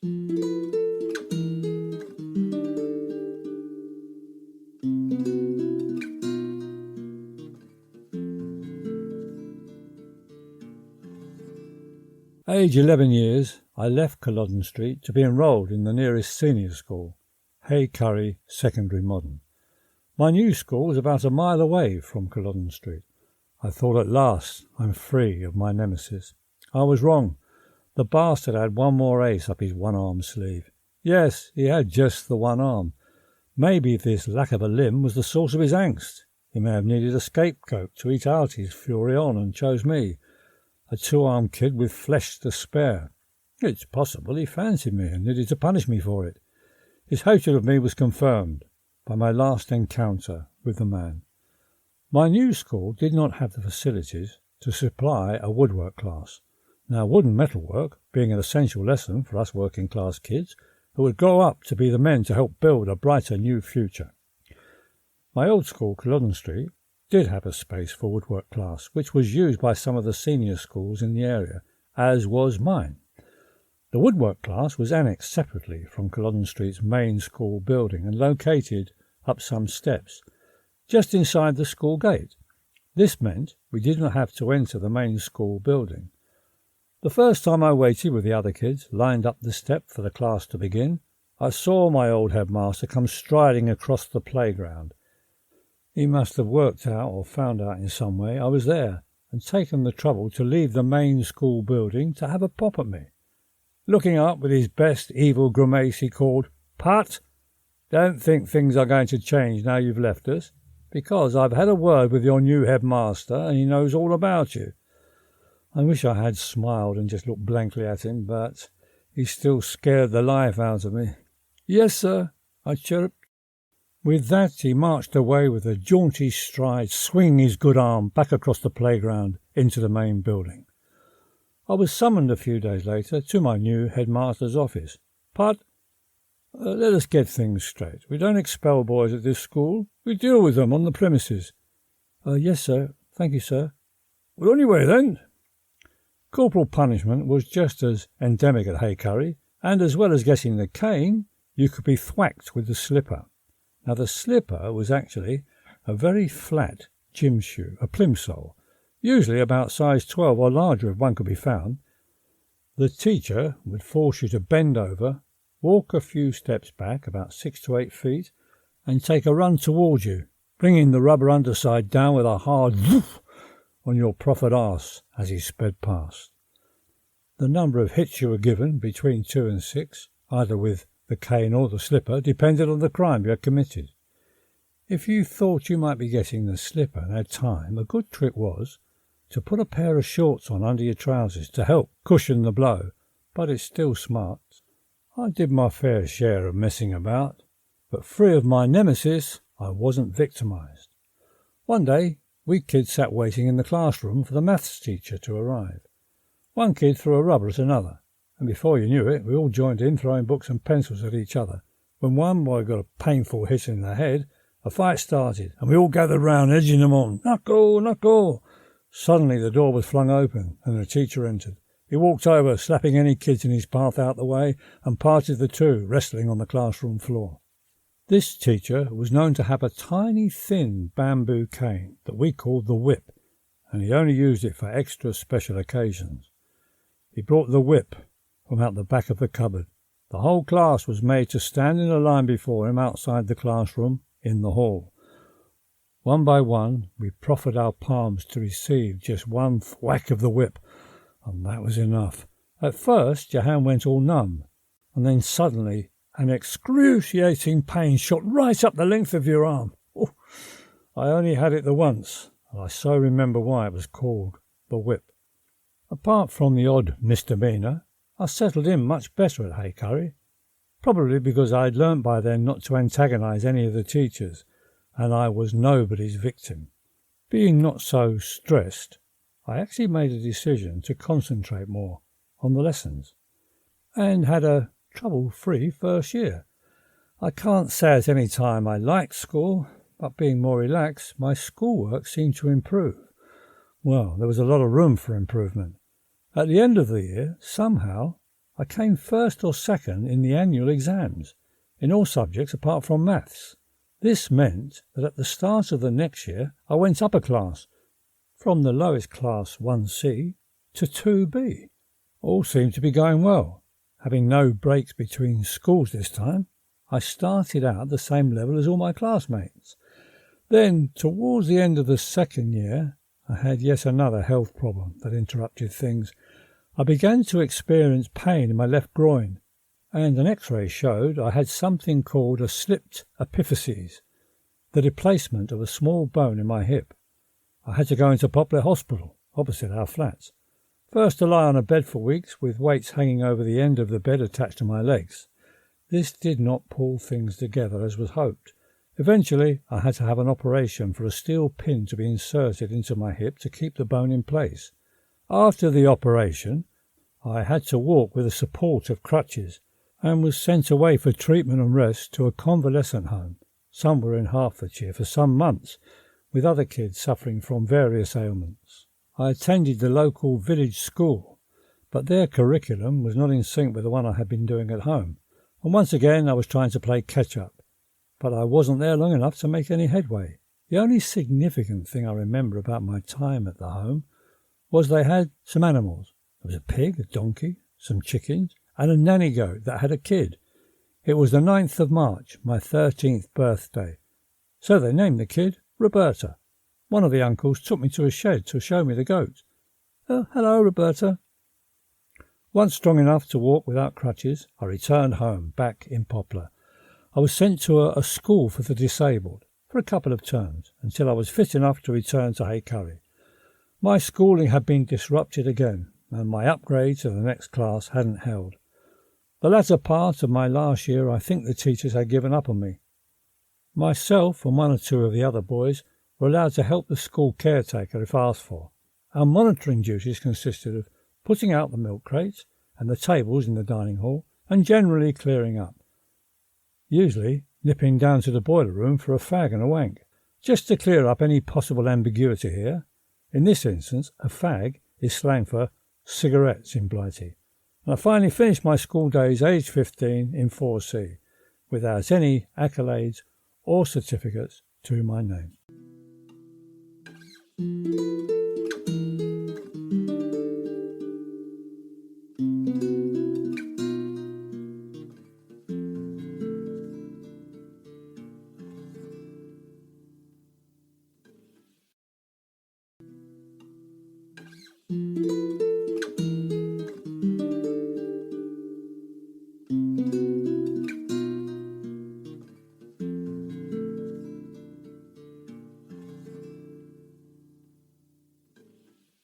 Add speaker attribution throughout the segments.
Speaker 1: Age 11 years, I left Culloden Street to be enrolled in the nearest senior school, Hay Curry Secondary Modern. My new school was about a mile away from Culloden Street. I thought at last I'm free of my nemesis. I was wrong. The bastard had one more ace up his one-arm sleeve. Yes, he had just the one arm. Maybe this lack of a limb was the source of his angst. He may have needed a scapegoat to eat out his fury on and chose me, a two-armed kid with flesh to spare. It's possible he fancied me and needed to punish me for it. His hatred of me was confirmed by my last encounter with the man. My new school did not have the facilities to supply a woodwork class. Now, wood and metalwork being an essential lesson for us working-class kids who would grow up to be the men to help build a brighter new future. My old school, Culloden Street, did have a space for woodwork class, which was used by some of the senior schools in the area, as was mine. The woodwork class was annexed separately from Culloden Street's main school building and located up some steps, just inside the school gate. This meant we did not have to enter the main school building. The first time I waited with the other kids, lined up the step for the class to begin, I saw my old headmaster come striding across the playground. He must have worked out or found out in some way I was there and taken the trouble to leave the main school building to have a pop at me. Looking up with his best evil grimace, he called, "Putt, don't think things are going to change now you've left us, because I've had a word with your new headmaster and he knows all about you." I wish I had smiled and just looked blankly at him, but he still scared the life out of me. "Yes, sir," I chirruped. With that, he marched away with a jaunty stride, swinging his good arm back across the playground into the main building. I was summoned a few days later to my new headmaster's office. "Putt, let us get things straight. We don't expel boys at this school. We deal with them on the premises." "Yes, sir. Thank you, sir." "Well, anyway, then." Corporal punishment was just as endemic at Hay Curry, and as well as getting the cane, you could be thwacked with the slipper. Now, the slipper was actually a very flat gym shoe, a plimsoll, usually about size 12 or larger if one could be found. The teacher would force you to bend over, walk a few steps back, about 6 to 8 feet, and take a run towards you, bringing the rubber underside down with a hard woof on your proffered arse as he sped past. The number of hits you were given, between 2 and 6, either with the cane or the slipper, depended on the crime you had committed. If you thought you might be getting the slipper and had time, a good trick was to put a pair of shorts on under your trousers to help cushion the blow, but it's still smart. I did my fair share of messing about, but free of my nemesis, I wasn't victimised. One day, we kids sat waiting in the classroom for the maths teacher to arrive. One kid threw a rubber at another, and before you knew it, we all joined in throwing books and pencils at each other. When one boy got a painful hit in the head, a fight started, and we all gathered round, edging them on. "Knuckle, knuckle!" Suddenly the door was flung open, and the teacher entered. He walked over, slapping any kids in his path out the way, and parted the two, wrestling on the classroom floor. This teacher was known to have a tiny, thin bamboo cane that we called the whip, and he only used it for extra special occasions. He brought the whip from out the back of the cupboard. The whole class was made to stand in a line before him outside the classroom in the hall. One by one, we proffered our palms to receive just one thwack of the whip, and that was enough. At first, your hand went all numb, and then suddenly an excruciating pain shot right up the length of your arm. Oh, I only had it the once, and I so remember why it was called the whip. Apart from the odd misdemeanour, I settled in much better at Hay Curry, probably because I had learnt by then not to antagonise any of the teachers, and I was nobody's victim. Being not so stressed, I actually made a decision to concentrate more on the lessons, and had a trouble-free first year. I can't say at any time I liked school, but being more relaxed, my schoolwork seemed to improve. Well, there was a lot of room for improvement. At the end of the year, somehow, I came first or second in the annual exams, in all subjects apart from maths. This meant that at the start of the next year I went up a class, from the lowest class 1C to 2B. All seemed to be going well. Having no breaks between schools this time, I started out at the same level as all my classmates. Then, towards the end of the second year, I had yet another health problem that interrupted things. I began to experience pain in my left groin, and an X-ray showed I had something called a slipped epiphyses, the displacement of a small bone in my hip. I had to go into Poplar Hospital, opposite our flats. First to lie on a bed for weeks with weights hanging over the end of the bed attached to my legs. This did not pull things together as was hoped. Eventually, I had to have an operation for a steel pin to be inserted into my hip to keep the bone in place. After the operation, I had to walk with the support of crutches and was sent away for treatment and rest to a convalescent home, somewhere in Hertfordshire, for some months, with other kids suffering from various ailments. I attended the local village school, but their curriculum was not in sync with the one I had been doing at home, and once again I was trying to play catch-up, but I wasn't there long enough to make any headway. The only significant thing I remember about my time at the home was they had some animals. There was a pig, a donkey, some chickens, and a nanny goat that had a kid. It was the 9th of March, my 13th birthday. So they named the kid Roberta. One of the uncles took me to a shed to show me the goat. "Oh, hello, Roberta." Once strong enough to walk without crutches, I returned home, back in Poplar. I was sent to a school for the disabled for a couple of terms, until I was fit enough to return to Hay Curry. My schooling had been disrupted again, and my upgrade to the next class hadn't held. The latter part of my last year I think the teachers had given up on me. Myself and one or two of the other boys were allowed to help the school caretaker if asked for. Our monitoring duties consisted of putting out the milk crates and the tables in the dining hall and generally clearing up. Usually nipping down to the boiler room for a fag and a wank. Just to clear up any possible ambiguity here, in this instance a fag is slang for cigarettes in Blighty. And I finally finished my school days aged 15 in 4C, without any accolades or certificates to my name.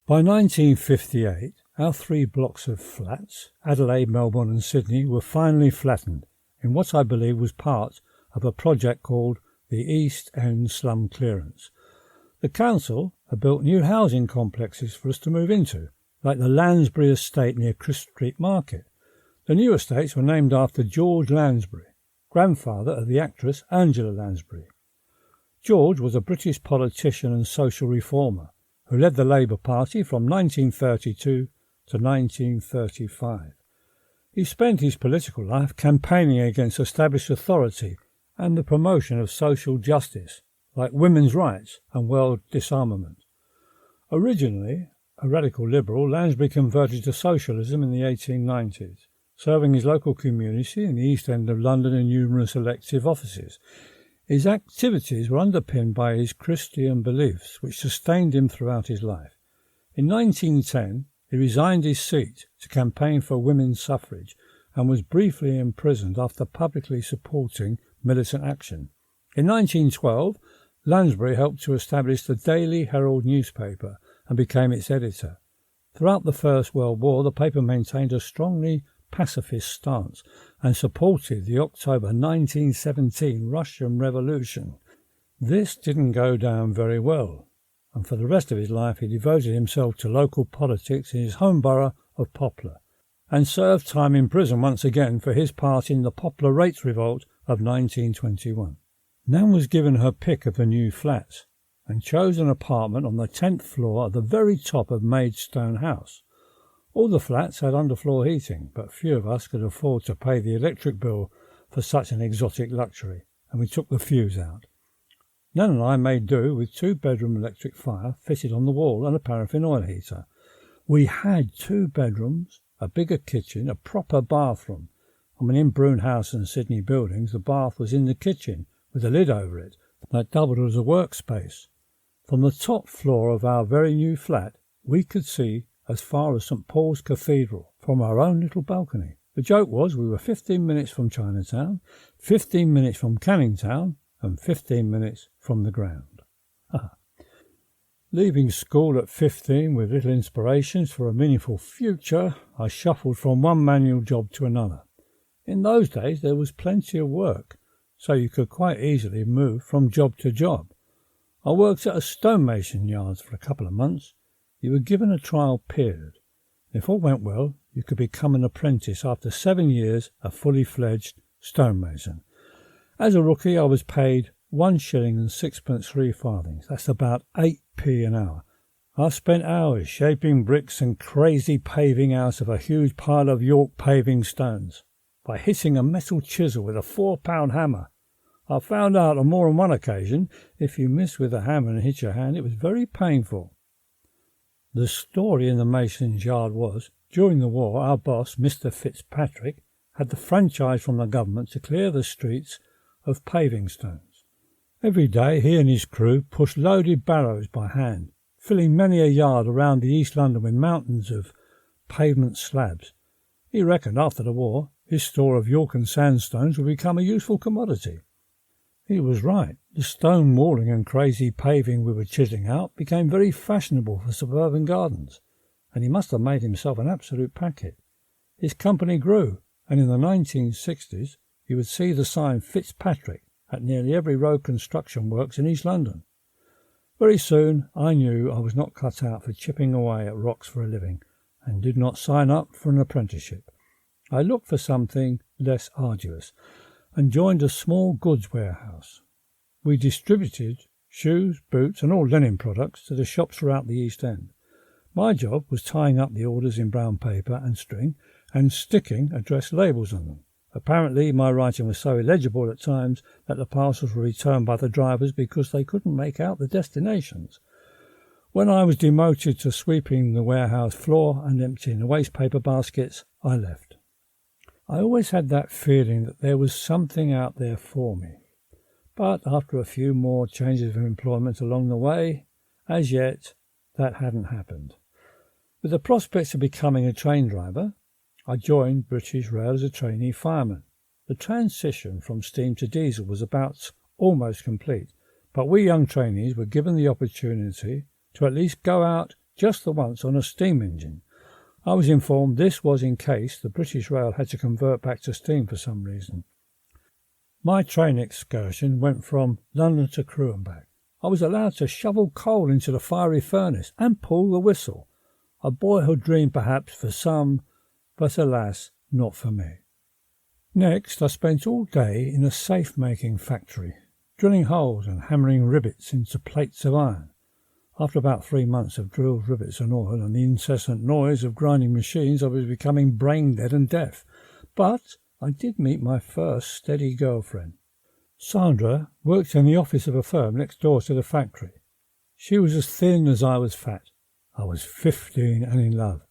Speaker 1: By 1958, our 3 blocks of flats, Adelaide, Melbourne and Sydney, were finally flattened in what I believe was part of a project called the East End Slum Clearance. The council had built new housing complexes for us to move into, like the Lansbury estate near Crisp Street Market. The new estates were named after George Lansbury, grandfather of the actress Angela Lansbury. George was a British politician and social reformer who led the Labour Party from 1932 to 1935. He spent his political life campaigning against established authority and the promotion of social justice, like women's rights and world disarmament. Originally a radical liberal, Lansbury converted to socialism in the 1890s, serving his local community in the East End of London in numerous elective offices. His activities were underpinned by his Christian beliefs, which sustained him throughout his life. In 1910, he resigned his seat to campaign for women's suffrage and was briefly imprisoned after publicly supporting militant action. In 1912, Lansbury helped to establish the Daily Herald newspaper and became its editor. Throughout the First World War, the paper maintained a strongly pacifist stance and supported the October 1917 Russian Revolution. This didn't go down very well, and for the rest of his life he devoted himself to local politics in his home borough of Poplar, and served time in prison once again for his part in the Poplar Rates Revolt of 1921. Nan was given her pick of the new flats and chose an apartment on the 10th floor at the very top of Maidstone House. All the flats had underfloor heating, but few of us could afford to pay the electric bill for such an exotic luxury, and we took the fuse out. Nan and I made do with 2-bedroom electric fire fitted on the wall and a paraffin oil heater. We had 2 bedrooms, a bigger kitchen, a proper bathroom. I mean, in Broome House and Sydney buildings, the bath was in the kitchen with a lid over it that doubled as a workspace. From the top floor of our very new flat, we could see as far as St Paul's Cathedral from our own little balcony. The joke was we were 15 minutes from Chinatown, 15 minutes from Canning Town, and 15 minutes from the ground. Leaving school at 15 with little inspirations for a meaningful future, I shuffled from one manual job to another. In those days there was plenty of work, so you could quite easily move from job to job. I worked at a stonemason yard for a couple of months. You were given a trial period. If all went well, you could become an apprentice after 7 years, a fully fledged stonemason. As a rookie, I was paid 1 shilling and 6pence 3 farthings. That's about 8p an hour. I spent hours shaping bricks and crazy paving out of a huge pile of York paving stones by hitting a metal chisel with a 4-pound hammer. I found out on more than one occasion, if you missed with a hammer and hit your hand, it was very painful. The story in the mason's yard was, during the war, our boss, Mr. Fitzpatrick, had the franchise from the government to clear the streets of paving stones. Every day he and his crew pushed loaded barrows by hand, filling many a yard around the East London with mountains of pavement slabs. He reckoned after the war his store of York and sandstones would become a useful commodity. He was right. The stone walling and crazy paving we were chiselling out became very fashionable for suburban gardens, and he must have made himself an absolute packet. His company grew, and in the 1960s you would see the sign Fitzpatrick at nearly every road construction works in East London. Very soon I knew I was not cut out for chipping away at rocks for a living, and did not sign up for an apprenticeship. I looked for something less arduous, and joined a small goods warehouse. We distributed shoes, boots, and all linen products to the shops throughout the East End. My job was tying up the orders in brown paper and string and sticking address labels on them. Apparently my writing was so illegible at times that the parcels were returned by the drivers because they couldn't make out the destinations. When I was demoted to sweeping the warehouse floor and emptying the waste paper baskets, I left. I always had that feeling that there was something out there for me. But after a few more changes of employment along the way, as yet, that hadn't happened. With the prospects of becoming a train driver, I joined British Rail as a trainee fireman. The transition from steam to diesel was about almost complete, but we young trainees were given the opportunity to at least go out just the once on a steam engine. I was informed this was in case the British Rail had to convert back to steam for some reason. My train excursion went from London to Crewe and back. I was allowed to shovel coal into the fiery furnace and pull the whistle. A boyhood dream perhaps for some, but alas, not for me. Next, I spent all day in a safe-making factory, drilling holes and hammering rivets into plates of iron. After about 3 months of drilled rivets and oil and the incessant noise of grinding machines, I was becoming brain-dead and deaf. But I did meet my first steady girlfriend. Sandra worked in the office of a firm next door to the factory. She was as thin as I was fat. I was 15 and in love.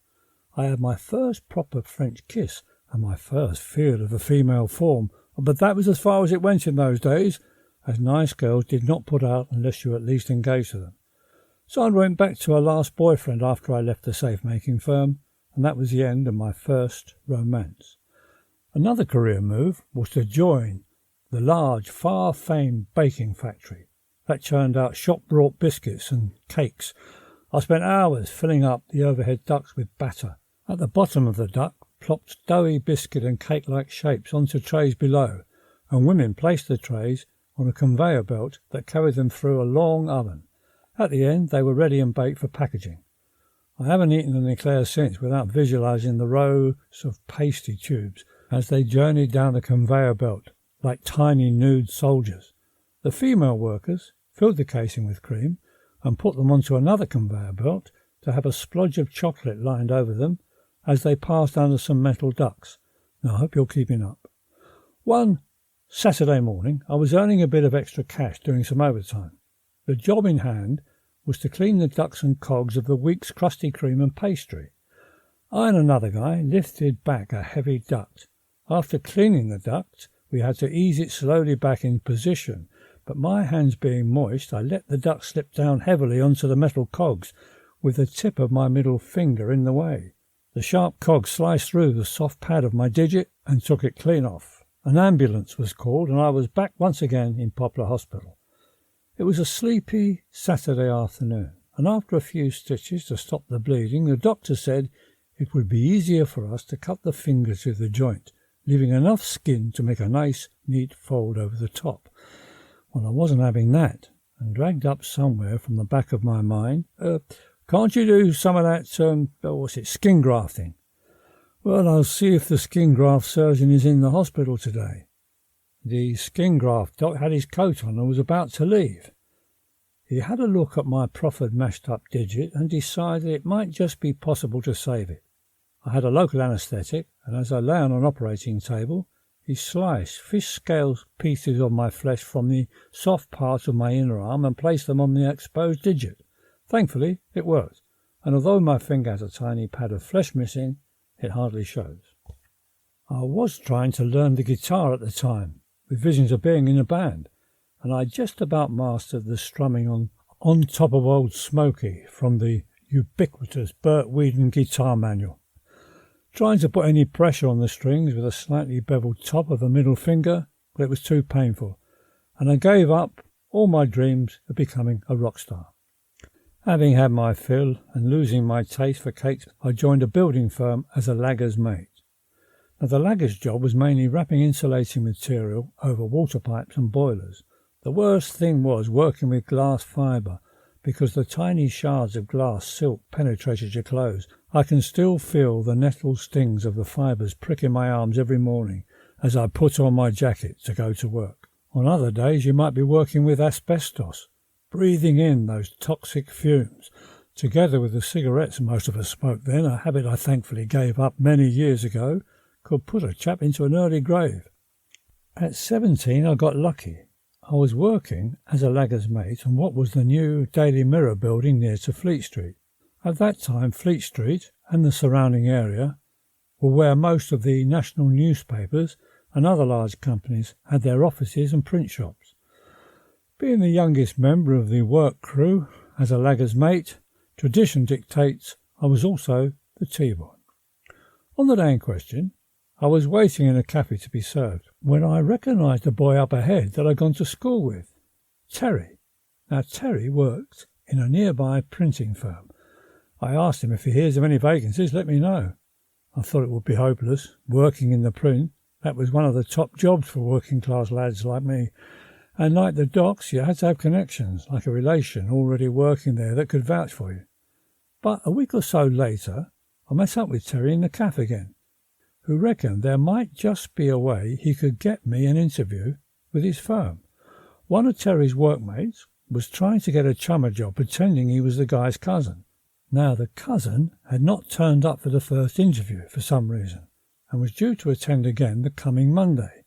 Speaker 1: I had my first proper French kiss and my first feel of a female form, but that was as far as it went in those days, as nice girls did not put out unless you were at least engaged to them. Sandra went back to her last boyfriend after I left the safe-making firm, and that was the end of my first romance. Another career move was to join the large, far-famed baking factory that churned out shop-brought biscuits and cakes. I spent hours filling up the overhead ducts with batter. At the bottom of the duct plopped doughy biscuit and cake-like shapes onto trays below, and women placed the trays on a conveyor belt that carried them through a long oven. At the end, they were ready and baked for packaging. I haven't eaten an eclair since without visualizing the rows of pasty tubes as they journeyed down the conveyor belt like tiny nude soldiers. The female workers filled the casing with cream and put them onto another conveyor belt to have a splodge of chocolate lined over them, as they passed under some metal ducts. Now, I hope you're keeping up. One Saturday morning, I was earning a bit of extra cash doing some overtime. The job in hand was to clean the ducts and cogs of the week's crusty cream and pastry. I and another guy lifted back a heavy duct. After cleaning the duct, we had to ease it slowly back in position, but my hands being moist, I let the duct slip down heavily onto the metal cogs, with the tip of my middle finger in the way. The sharp cog sliced through the soft pad of my digit and took it clean off. An ambulance was called, and I was back once again in Poplar Hospital. It was a sleepy Saturday afternoon, and after a few stitches to stop the bleeding, the doctor said it would be easier for us to cut the finger to the joint, leaving enough skin to make a nice, neat fold over the top. Well, I wasn't having that, and dragged up somewhere from the back of my mind, can't you do some of that, skin grafting? Well, I'll see if the skin graft surgeon is in the hospital today. The skin graft doc had his coat on and was about to leave. He had a look at my proffered mashed-up digit and decided it might just be possible to save it. I had a local anaesthetic, and as I lay on an operating table, he sliced fish-scale pieces of my flesh from the soft part of my inner arm and placed them on the exposed digit. Thankfully, it worked, and although my finger has a tiny pad of flesh missing, it hardly shows. I was trying to learn the guitar at the time, with visions of being in a band, and I just about mastered the strumming on Top of Old Smoky from the ubiquitous Burt Weedon guitar manual. Trying to put any pressure on the strings with a slightly beveled top of the middle finger, but it was too painful, and I gave up all my dreams of becoming a rock star. Having had my fill and losing my taste for cakes, I joined a building firm as a lagger's mate. Now, the lagger's job was mainly wrapping insulating material over water pipes and boilers. The worst thing was working with glass fibre, because the tiny shards of glass silk penetrated your clothes. I can still feel the nettle stings of the fibres pricking my arms every morning as I put on my jacket to go to work. On other days you might be working with asbestos. Breathing in those toxic fumes, together with the cigarettes most of us smoked then, a habit I thankfully gave up many years ago, could put a chap into an early grave. At 17 I got lucky. I was working as a lagger's mate on what was the new Daily Mirror building near to Fleet Street. At that time, Fleet Street and the surrounding area were where most of the national newspapers and other large companies had their offices and print shops. Being the youngest member of the work crew as a lagger's mate, tradition dictates I was also the tea boy. On the day in question, I was waiting in a cafe to be served when I recognised a boy up ahead that I'd gone to school with, Terry. Now, Terry worked in a nearby printing firm. I asked him if he hears of any vacancies, let me know. I thought it would be hopeless, working in the print. That was one of the top jobs for working-class lads like me. And like the docks, you had to have connections, like a relation already working there that could vouch for you. But a week or so later, I met up with Terry in the cafe again, who reckoned there might just be a way he could get me an interview with his firm. One of Terry's workmates was trying to get a chummer job pretending he was the guy's cousin. Now, the cousin had not turned up for the first interview for some reason and was due to attend again the coming Monday.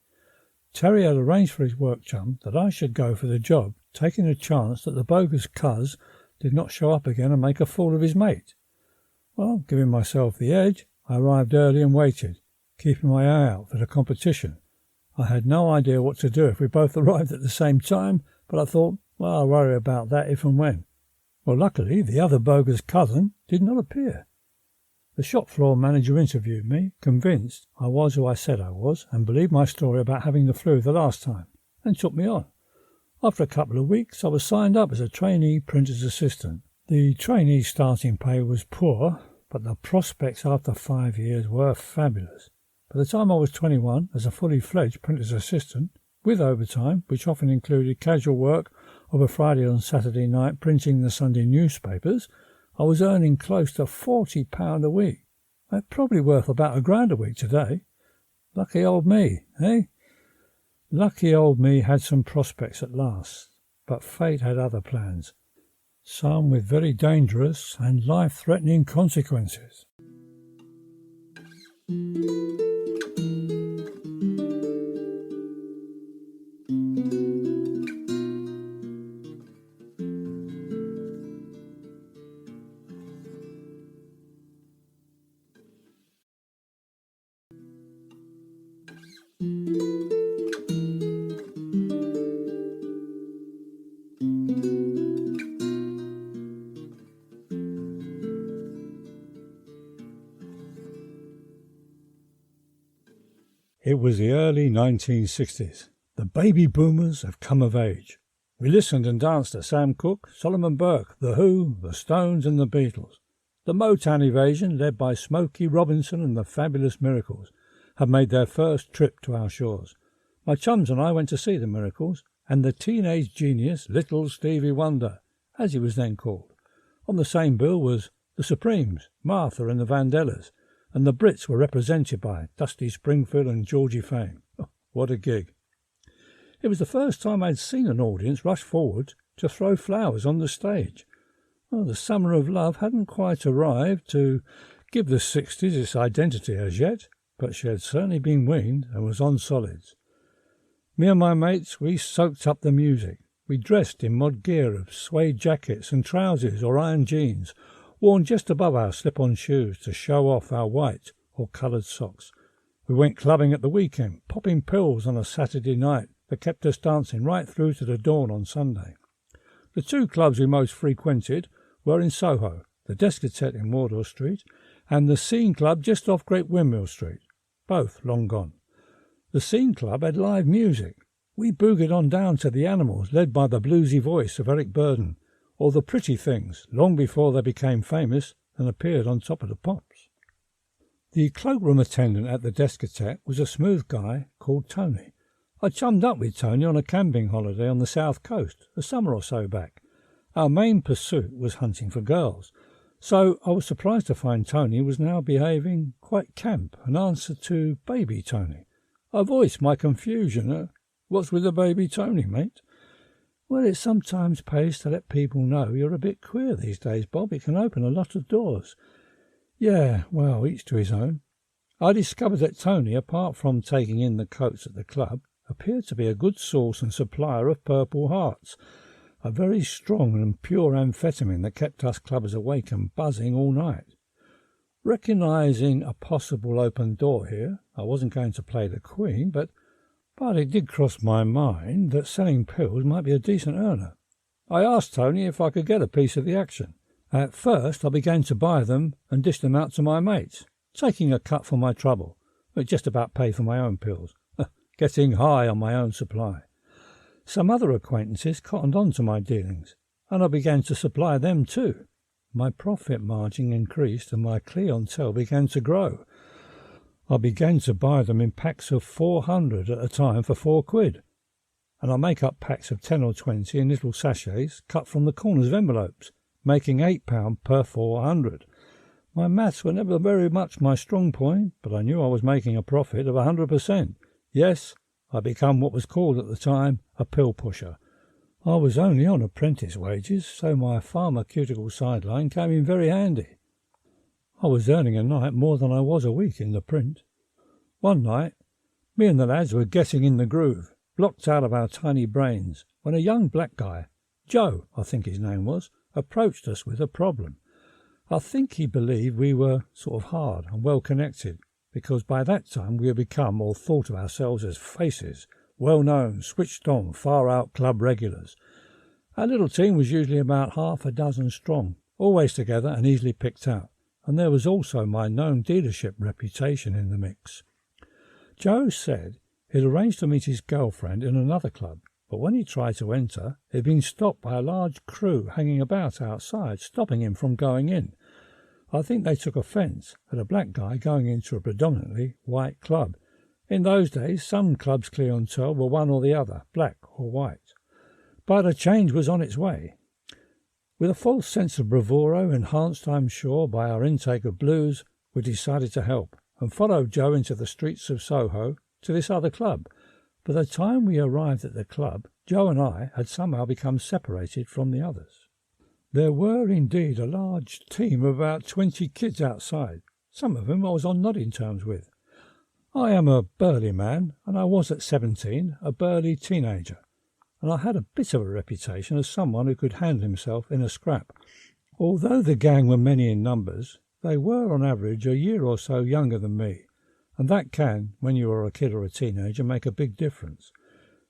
Speaker 1: Terry had arranged for his work chum that I should go for the job, taking a chance that the bogus cuz did not show up again and make a fool of his mate. Well, giving myself the edge, I arrived early and waited, keeping my eye out for the competition. I had no idea what to do if we both arrived at the same time, but I thought, well, I'll worry about that if and when. Well, luckily, the other bogus cousin did not appear. The shop floor manager interviewed me, convinced I was who I said I was, and believed my story about having the flu the last time, and took me on. After a couple of weeks, I was signed up as a trainee printer's assistant. The trainee starting pay was poor, but the prospects after 5 years were fabulous. By the time I was 21, as a fully fledged printer's assistant, with overtime, which often included casual work of a Friday and Saturday night printing the Sunday newspapers, I was earning close to £40 a week. That's probably worth about £1,000 a week today. Lucky old me, eh? Lucky old me had some prospects at last, but fate had other plans, some with very dangerous and life-threatening consequences. It was the early 1960s. The baby boomers have come of age. We listened and danced to Sam Cooke, Solomon Burke, The Who, The Stones and The Beatles. The Motown invasion, led by Smokey Robinson and the Fabulous Miracles, had made their first trip to our shores. My chums and I went to see the Miracles and the teenage genius Little Stevie Wonder, as he was then called. On the same bill was the Supremes, Martha and the Vandellas, and the Brits were represented by Dusty Springfield and Georgie Fame. Oh, what a gig. It was the first time I'd seen an audience rush forward to throw flowers on the stage. Well, the summer of love hadn't quite arrived to give the 60s its identity as yet, but she had certainly been weaned and was on solids. Me and my mates, we soaked up the music. We dressed in mod gear of suede jackets and trousers or iron jeans, worn just above our slip-on shoes to show off our white or coloured socks. We went clubbing at the weekend, popping pills on a Saturday night that kept us dancing right through to the dawn on Sunday. The two clubs we most frequented were in Soho, the Descotet in Wardour Street, and the Scene Club just off Great Windmill Street, both long gone. The Scene Club had live music. We boogied on down to the Animals, led by the bluesy voice of Eric Burdon, or the Pretty Things, long before they became famous and appeared on Top of the Pops. The cloakroom attendant at the Descotet was a smooth guy called Tony. I chummed up with Tony on a camping holiday on the south coast a summer or so back. Our main pursuit was hunting for girls, so I was surprised to find Tony was now behaving quite camp and answered to Baby Tony. I voiced my confusion. What's with the Baby Tony, mate? Well, it sometimes pays to let people know you're a bit queer these days, Bob. It can open a lot of doors. Yeah, well, each to his own. I discovered that Tony, apart from taking in the coats at the club, appeared to be a good source and supplier of Purple Hearts, a very strong and pure amphetamine that kept us clubbers awake and buzzing all night. Recognising a possible open door here, I wasn't going to play the Queen, but it did cross my mind that selling pills might be a decent earner. I asked Tony if I could get a piece of the action. At first I began to buy them and dish them out to my mates, taking a cut for my trouble. It just about paid for my own pills, getting high on my own supply. Some other acquaintances cottoned on to my dealings, and I began to supply them too. My profit margin increased and my clientele began to grow. I began to buy them in packs of 400 at a time for £4, and I make up packs of 10 or 20 in little sachets cut from the corners of envelopes, making £8 per 400. My maths were never very much my strong point, but I knew I was making a profit of 100%. Yes, I become what was called at the time a pill pusher. I was only on apprentice wages, so my pharmaceutical sideline came in very handy. I was earning a night more than I was a week in the print. One night, me and the lads were getting in the groove, blocked out of our tiny brains, when a young black guy, Joe, I think his name was, approached us with a problem. I think he believed we were sort of hard and well connected, because by that time we had become or thought of ourselves as faces, well-known, switched-on, far-out club regulars. Our little team was usually about half a dozen strong, always together and easily picked out, and there was also my known dealership reputation in the mix. Joe said he'd arranged to meet his girlfriend in another club, but when he tried to enter, he'd been stopped by a large crew hanging about outside, stopping him from going in. I think they took offence at a black guy going into a predominantly white club. In those days, some clubs' clientele were one or the other, black or white. But a change was on its way. With a false sense of bravado, enhanced, I'm sure, by our intake of blues, we decided to help and followed Joe into the streets of Soho to this other club. By the time we arrived at the club, Joe and I had somehow become separated from the others. There were indeed a large team of about 20 kids outside, Some of whom I was on nodding terms with. I am a burly man, and I was at 17 a burly teenager, and I had a bit of a reputation as someone who could handle himself in a scrap. Although the gang were many in numbers, they were on average a year or so younger than me, and that can, when you are a kid or a teenager, make a big difference.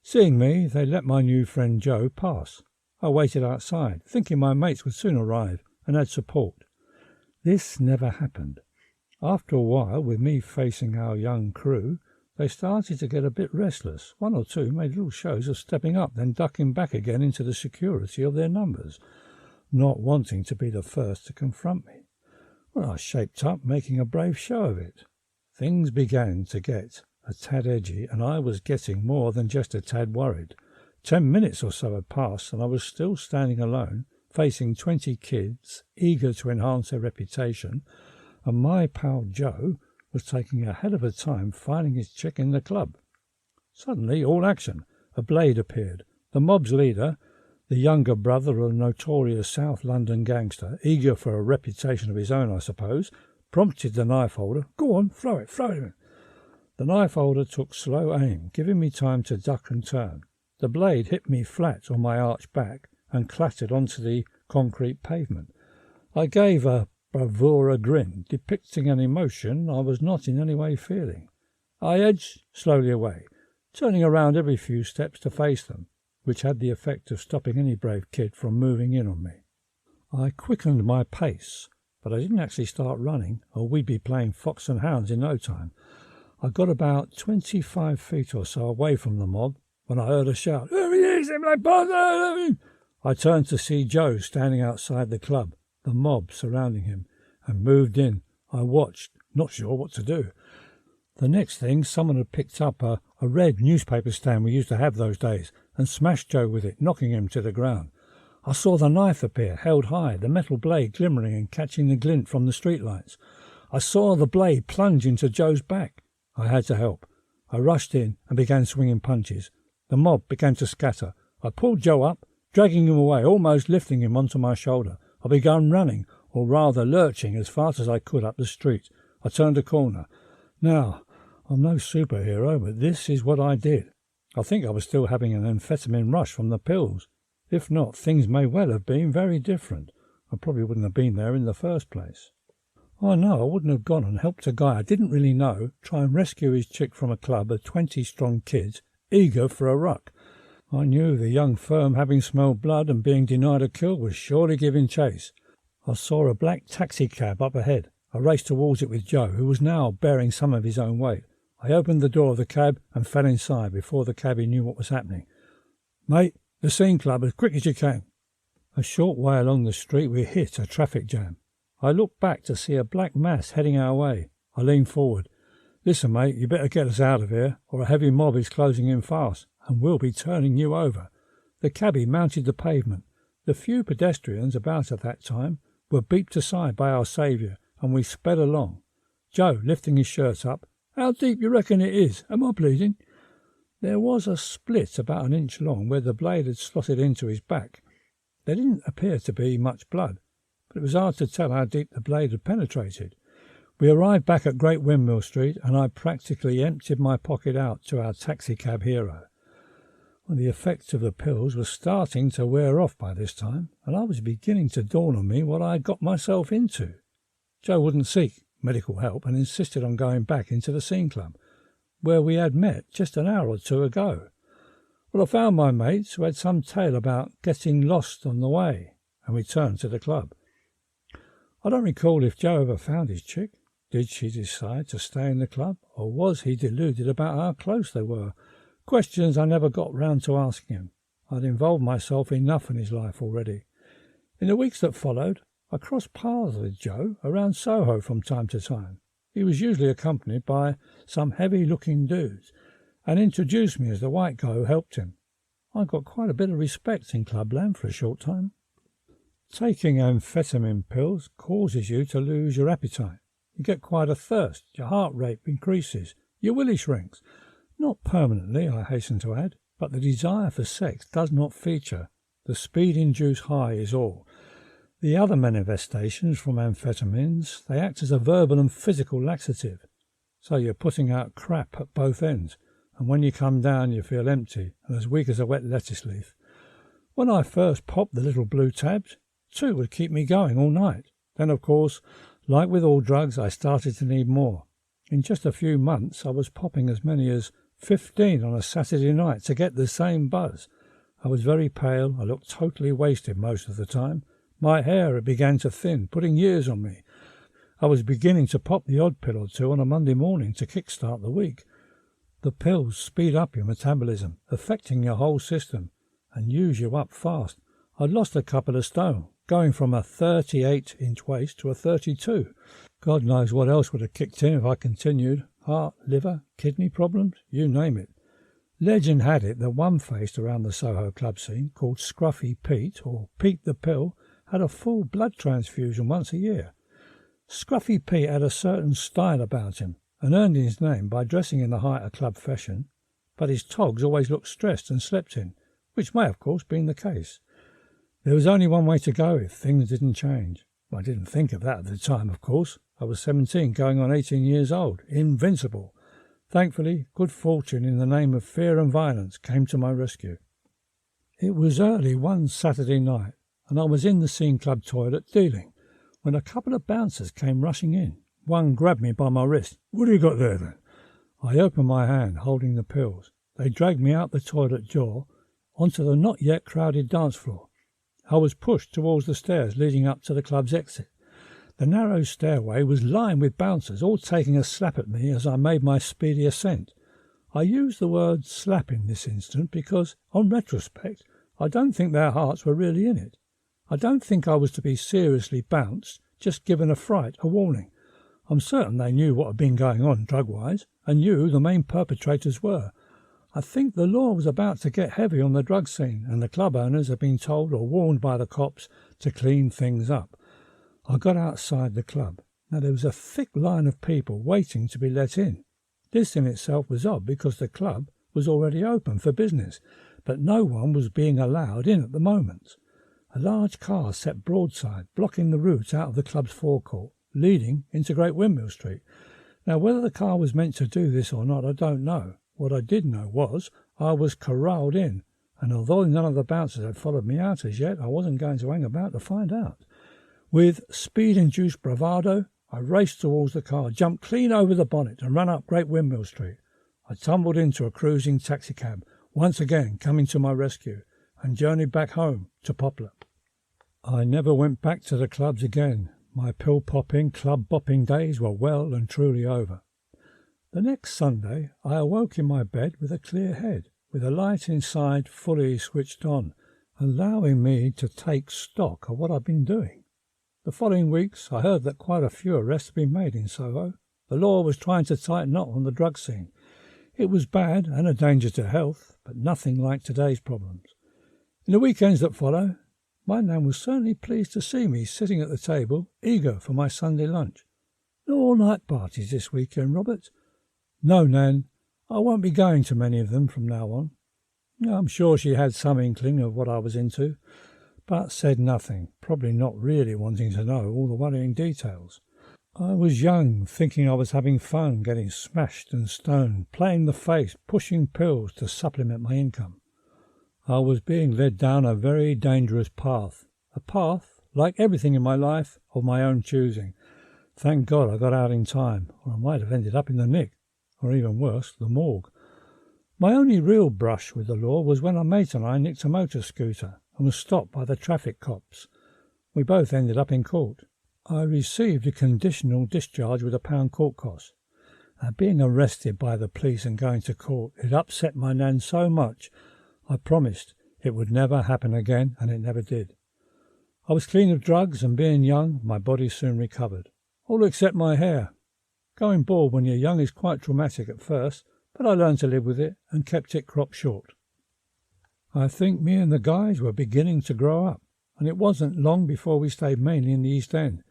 Speaker 1: Seeing me, they let my new friend Joe pass. I waited outside, thinking my mates would soon arrive and add support. This never happened. After a while, with me facing our young crew, they started to get a bit restless. One or two made little shows of stepping up, then ducking back again into the security of their numbers, not wanting to be the first to confront me. Well, I shaped up, making a brave show of it. Things began to get a tad edgy, and I was getting more than just a tad worried. 10 minutes or so had passed, and I was still standing alone, facing 20 kids, eager to enhance their reputation, and my pal Joe was taking a hell of a time finding his chick in the club. Suddenly, all action. A blade appeared. The mob's leader, the younger brother of a notorious South London gangster, eager for a reputation of his own, I suppose, prompted the knife holder. Go on, throw it. The knife holder took slow aim, giving me time to duck and turn. The blade hit me flat on my arched back and clattered onto the concrete pavement. I gave a bravura grin, depicting an emotion I was not in any way feeling. I edged slowly away, turning around every few steps to face them, which had the effect of stopping any brave kid from moving in on me. I quickened my pace, but I didn't actually start running, or we'd be playing fox and hounds in no time. I got about 25 feet or so away from the mob when I heard a shout. I turned to see Joe standing outside the club, the mob surrounding him, and moved in. I watched, not sure what to do. The next thing, someone had picked up a red newspaper stand we used to have those days and smashed Joe with it, knocking him to the ground. I saw the knife appear, held high, the metal blade glimmering and catching the glint from the streetlights. I saw the blade plunge into Joe's back. I had to help. I rushed in and began swinging punches. The mob began to scatter. I pulled Joe up, dragging him away, almost lifting him onto my shoulder. I began running, or rather lurching, as fast as I could up the street. I turned a corner. Now, I'm no superhero, but this is what I did. I think I was still having an amphetamine rush from the pills. If not, things may well have been very different. I probably wouldn't have been there in the first place. I know I wouldn't have gone and helped a guy I didn't really know try and rescue his chick from a club of 20 strong kids eager for a ruck. I knew the young firm, having smelled blood and being denied a kill, was surely giving chase. I saw a black taxicab up ahead. I raced towards it with Joe, who was now bearing some of his own weight. I opened the door of the cab and fell inside before the cabby knew what was happening. Mate, the Scene Club, as quick as you can. A short way along the street we hit a traffic jam. I looked back to see a black mass heading our way. I leaned forward. Listen, mate, you better get us out of here, or a heavy mob is closing in fast, and we'll be turning you over. The cabby mounted the pavement. The few pedestrians about at that time were beeped aside by our saviour, and we sped along. Joe, lifting his shirt up, How deep you reckon it is? Am I bleeding? There was a split about an inch long where the blade had slotted into his back. There didn't appear to be much blood, but it was hard to tell how deep the blade had penetrated. We arrived back at Great Windmill Street, and I practically emptied my pocket out to our taxicab hero. Well, the effects of the pills were starting to wear off by this time, and I was beginning to dawn on me what I had got myself into. Joe wouldn't seek medical help and insisted on going back into the Scene Club, where we had met just an hour or two ago. Well, I found my mates, who had some tale about getting lost on the way, and returned to the club. I don't recall if Joe ever found his chick. Did she decide to stay in the club, or was he deluded about how close they were? Questions I never got round to asking him. I'd involved myself enough in his life already. In the weeks that followed, I crossed paths with Joe around Soho from time to time. He was usually accompanied by some heavy-looking dudes, and introduced me as the white guy who helped him. I got quite a bit of respect in clubland for a short time. Taking amphetamine pills causes you to lose your appetite. You get quite a thirst, your heart rate increases, your willy shrinks. Not permanently, I hasten to add, but the desire for sex does not feature. The speed-induced high is all. The other manifestations from amphetamines, they act as a verbal and physical laxative. So you're putting out crap at both ends, and when you come down you feel empty and as weak as a wet lettuce leaf. When I first popped the little blue tabs, 2 would keep me going all night. Then, of course, like with all drugs, I started to need more. In just a few months I was popping as many as 15 on a Saturday night to get the same buzz. I was very pale, I looked totally wasted most of the time. My hair had began to thin, putting years on me. I was beginning to pop the odd pill or 2 on a Monday morning to kick-start the week. The pills speed up your metabolism, affecting your whole system, and use you up fast. I'd lost a couple of stone, going from a 38-inch waist to a 32. God knows what else would have kicked in if I continued. Heart, liver, kidney problems, you name it. Legend had it that one faced around the Soho club scene, called Scruffy Pete, or Pete the Pill, had a full blood transfusion once a year. Scruffy Pete had a certain style about him, and earned his name by dressing in the height of club fashion, but his togs always looked stressed and slept in, which may of course been the case. There was only one way to go if things didn't change. I didn't think of that at the time, of course. I was 17, going on 18 years old, invincible. Thankfully, good fortune in the name of fear and violence came to my rescue. It was early one Saturday night, and I was in the Scene Club toilet dealing, when a couple of bouncers came rushing in. One grabbed me by my wrist. "What have you got there, then?" I opened my hand, holding the pills. They dragged me out the toilet door onto the not yet crowded dance floor. I was pushed towards the stairs leading up to the club's exit. The narrow stairway was lined with bouncers, all taking a slap at me as I made my speedy ascent. I use the word slap in this instant because, on retrospect, I don't think their hearts were really in it. I don't think I was to be seriously bounced, just given a fright, a warning. I'm certain they knew what had been going on drug-wise, and knew who the main perpetrators were. I think the law was about to get heavy on the drug scene, and the club owners had been told or warned by the cops to clean things up. I got outside the club. Now there was a thick line of people waiting to be let in. This in itself was odd because the club was already open for business, but no one was being allowed in at the moment. A large car sat broadside, blocking the route out of the club's forecourt, leading into Great Windmill Street. Now whether the car was meant to do this or not, I don't know. What I did know was I was corralled in, and although none of the bouncers had followed me out as yet, I wasn't going to hang about to find out. With speed-induced bravado, I raced towards the car, jumped clean over the bonnet and ran up Great Windmill Street. I tumbled into a cruising taxicab, once again coming to my rescue, and journeyed back home to Poplar. I never went back to the clubs again. My pill-popping, club-bopping days were well and truly over. The next Sunday I awoke in my bed with a clear head, with the light inside fully switched on, allowing me to take stock of what I'd been doing. The following weeks I heard that quite a few arrests had been made in Soho. The law was trying to tighten up on the drug scene. It was bad and a danger to health, but nothing like today's problems. In the weekends that follow, my nan was certainly pleased to see me sitting at the table, eager for my Sunday lunch. "No all-night parties this weekend, Robert?" "No, Nan. I won't be going to many of them from now on." I'm sure she had some inkling of what I was into, but said nothing, probably not really wanting to know all the worrying details. I was young, thinking I was having fun, getting smashed and stoned, playing the face, pushing pills to supplement my income. I was being led down a very dangerous path, a path, like everything in my life, of my own choosing. Thank God I got out in time, or I might have ended up in the nick, or even worse, the morgue. My only real brush with the law was when a mate and I nicked a motor scooter and was stopped by the traffic cops. We both ended up in court. I received a conditional discharge with £1 court cost. Being arrested by the police and going to court, it upset my nan so much, I promised it would never happen again, and it never did. I was clean of drugs, and being young, my body soon recovered. All except my hair. Going bald when you're young is quite traumatic at first, but I learned to live with it and kept it cropped short. I think me and the guys were beginning to grow up, and it wasn't long before we stayed mainly in the East End,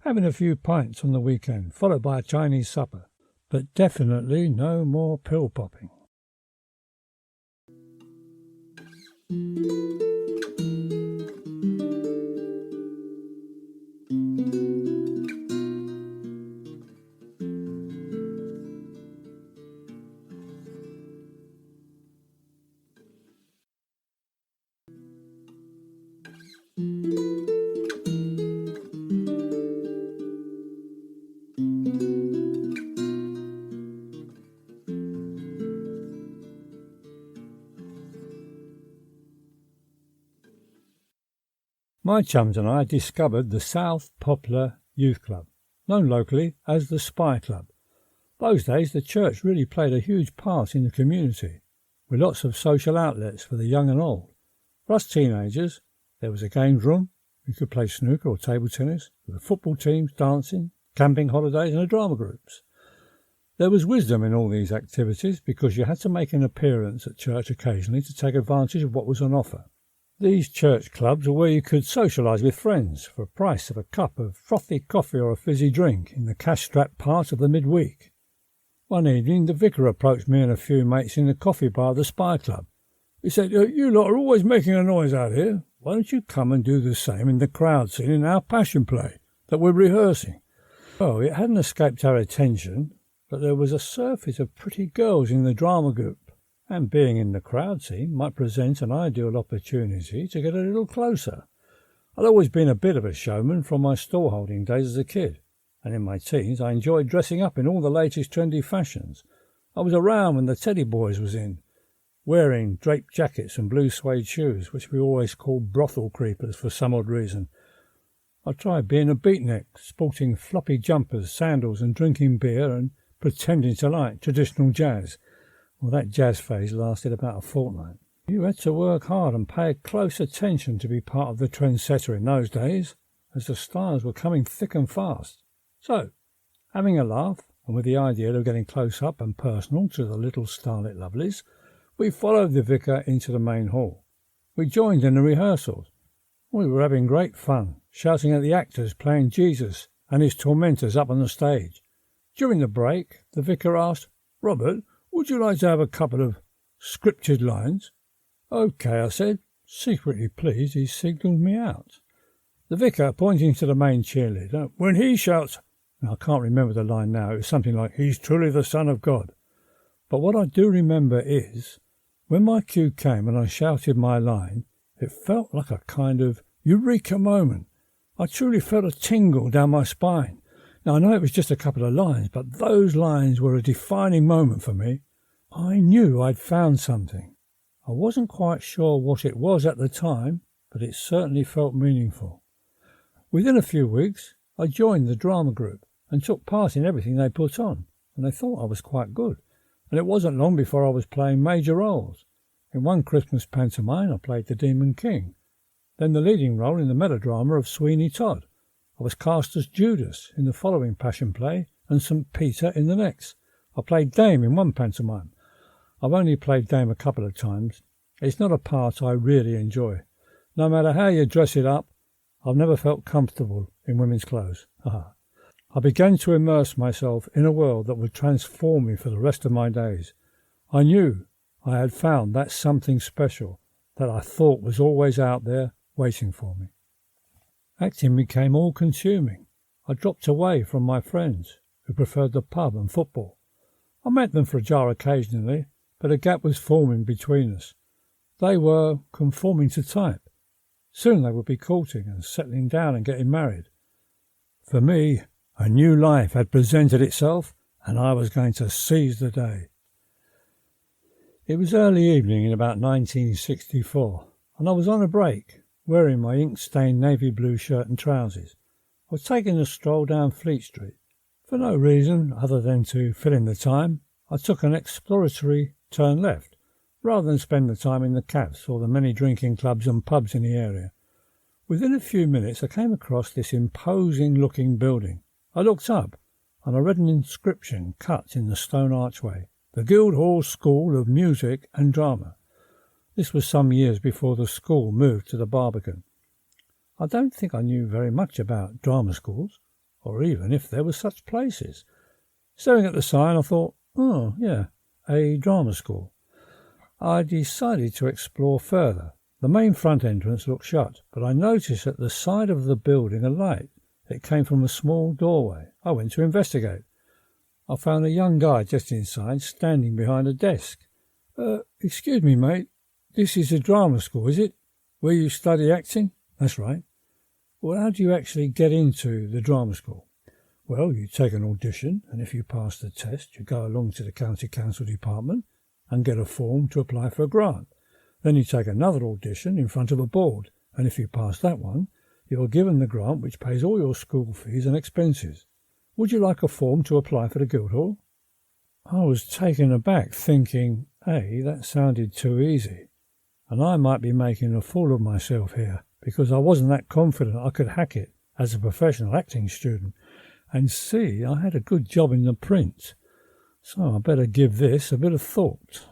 Speaker 1: having a few pints on the weekend, followed by a Chinese supper, but definitely no more pill popping. My chums and I discovered the South Poplar Youth Club, known locally as the Spy Club. Those days the church really played a huge part in the community, with lots of social outlets for the young and old. For us teenagers, there was a games room. We could play snooker or table tennis. There were football teams, dancing, camping holidays and drama groups. There was wisdom in all these activities because you had to make an appearance at church occasionally to take advantage of what was on offer. These church clubs were where you could socialise with friends for the price of a cup of frothy coffee or a fizzy drink in the cash-strapped part of the midweek. One evening the vicar approached me and a few mates in the coffee bar of the Spy Club. He said, "You lot are always making a noise out here. Why don't you come and do the same in the crowd scene in our passion play that we're rehearsing?" Well, it hadn't escaped our attention that there was a surfeit of pretty girls in the drama group, and being in the crowd scene might present an ideal opportunity to get a little closer. I'd always been a bit of a showman from my stall-holding days as a kid, and in my teens I enjoyed dressing up in all the latest trendy fashions. I was around when the Teddy Boys was in, wearing draped jackets and blue suede shoes, which we always called brothel creepers for some odd reason. I tried being a beatnik, sporting floppy jumpers, sandals and drinking beer and pretending to like traditional jazz. Well, that jazz phase lasted about a fortnight. You had to work hard and pay close attention to be part of the trendsetter in those days, as the stars were coming thick and fast. So, having a laugh, and with the idea of getting close up and personal to the little starlit lovelies, we followed the vicar into the main hall. We joined in the rehearsals. We were having great fun, shouting at the actors playing Jesus and his tormentors up on the stage. During the break, the vicar asked, "Robert, would you like to have a couple of scriptured lines?" "OK," I said. Secretly pleased, he signalled me out. The vicar, pointing to the main cheerleader, when he shouts, now I can't remember the line now, it was something like, "He's truly the Son of God." But what I do remember is, when my cue came and I shouted my line, it felt like a kind of eureka moment. I truly felt a tingle down my spine. Now, I know it was just a couple of lines, but those lines were a defining moment for me. I knew I'd found something. I wasn't quite sure what it was at the time, but it certainly felt meaningful. Within a few weeks, I joined the drama group and took part in everything they put on, and they thought I was quite good. And it wasn't long before I was playing major roles. In one Christmas pantomime, I played the Demon King, then the leading role in the melodrama of Sweeney Todd. I was cast as Judas in the following Passion play and St. Peter in the next. I played Dame in one pantomime. I've only played Dame a couple of times. It's not a part I really enjoy. No matter how you dress it up, I've never felt comfortable in women's clothes. I began to immerse myself in a world that would transform me for the rest of my days. I knew I had found that something special that I thought was always out there waiting for me. Acting became all-consuming. I dropped away from my friends, who preferred the pub and football. I met them for a jar occasionally, but a gap was forming between us. They were conforming to type. Soon they would be courting and settling down and getting married. For me, a new life had presented itself, and I was going to seize the day. It was early evening in about 1964, and I was on a break, wearing my ink-stained navy blue shirt and trousers. I was taking a stroll down Fleet Street. For no reason other than to fill in the time, I took an exploratory turn left, rather than spend the time in the cabs or the many drinking clubs and pubs in the area. Within a few minutes I came across this imposing-looking building. I looked up, and I read an inscription cut in the stone archway, "The Guildhall School of Music and Drama." This was some years before the school moved to the Barbican. I don't think I knew very much about drama schools, or even if there were such places. Staring at the sign, I thought, oh, yeah, a drama school. I decided to explore further. The main front entrance looked shut, but I noticed at the side of the building a light. It came from a small doorway. I went to investigate. I found a young guy just inside, standing behind a desk. Excuse me, mate. This is a drama school, is it? Where you study acting?" That's right. Well, how do you actually get into the drama school? Well, you take an audition, and if you pass the test, you go along to the county council department and get a form to apply for a grant. Then you take another audition in front of a board, and if you pass that one, you are given the grant which pays all your school fees and expenses. Would you like a form to apply for the Guildhall? I was taken aback, thinking, that sounded too easy, and I might be making a fool of myself here, because I wasn't that confident I could hack it as a professional acting student. And see, I had a good job in the print, so I better give this a bit of thought.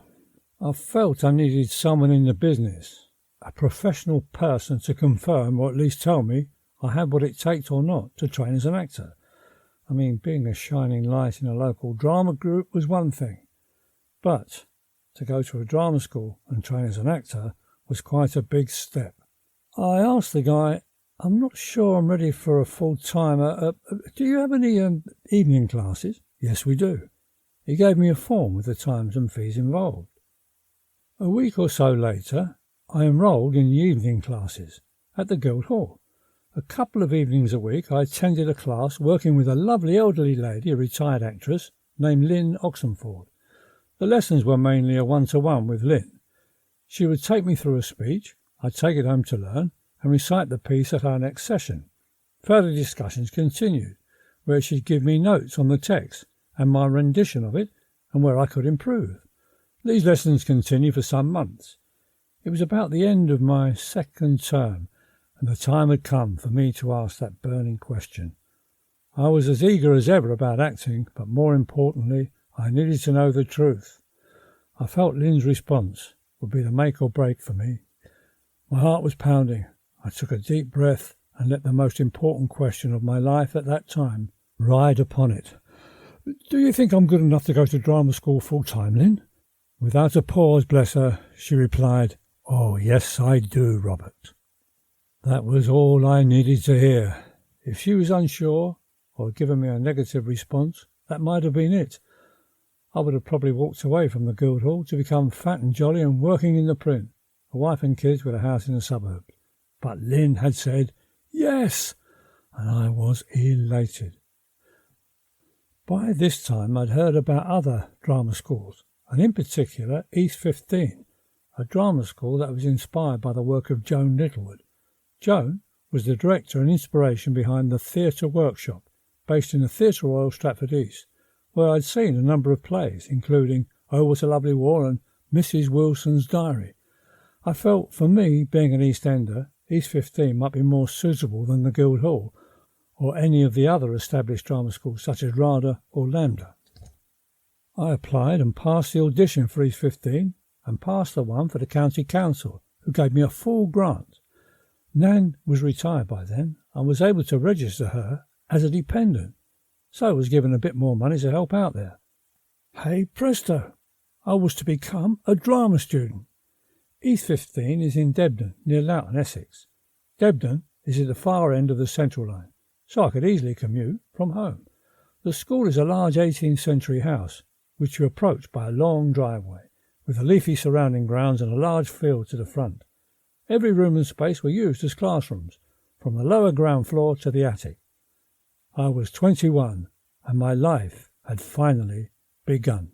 Speaker 1: I felt I needed someone in the business, a professional person to confirm or at least tell me I had what it takes or not to train as an actor. I mean, being a shining light in a local drama group was one thing, but to go to a drama school and train as an actor was quite a big step. I asked the guy, I'm not sure I'm ready for a full-time. Do you have any evening classes? Yes, we do. He gave me a form with the times and fees involved. A week or so later, I enrolled in the evening classes at the Guildhall. A couple of evenings a week, I attended a class working with a lovely elderly lady, a retired actress, named Lynn Oxenford. The lessons were mainly a one-to-one with Lynn. She would take me through a speech, I'd take it home to learn, and recite the piece at our next session. Further discussions continued, where she'd give me notes on the text and my rendition of it and where I could improve. These lessons continued for some months. It was about the end of my second term, and the time had come for me to ask that burning question. I was as eager as ever about acting, but more importantly, I needed to know the truth. I felt Lynn's response would be the make or break for me. My heart was pounding. I took a deep breath and let the most important question of my life at that time ride upon it. Do you think I'm good enough to go to drama school full-time, Lynn? Without a pause, bless her, she replied, Oh, yes, I do, Robert. That was all I needed to hear. If she was unsure or had given me a negative response, that might have been it. I would have probably walked away from the Guildhall to become fat and jolly and working in the print, a wife and kids with a house in the suburbs. But Lynn had said, yes, and I was elated. By this time I'd heard about other drama schools, and in particular East 15, a drama school that was inspired by the work of Joan Littlewood. Joan was the director and inspiration behind the Theatre Workshop, based in the Theatre Royal Stratford East, where I'd seen a number of plays, including Oh, What a Lovely War and Mrs. Wilson's Diary. I felt, for me, being an East Ender, East 15 might be more suitable than the Guildhall or any of the other established drama schools such as RADA or Lambda. I applied and passed the audition for East 15 and passed the one for the county council, who gave me a full grant. Nan was retired by then and was able to register her as a dependent, so I was given a bit more money to help out there. Hey presto, I was to become a drama student. East 15 is in Debden, near Loughton, Essex. Debden is at the far end of the Central Line, so I could easily commute from home. The school is a large 18th century house, which you approach by a long driveway, with a leafy surrounding grounds and a large field to the front. Every room and space were used as classrooms, from the lower ground floor to the attic. I was 21, and my life had finally begun.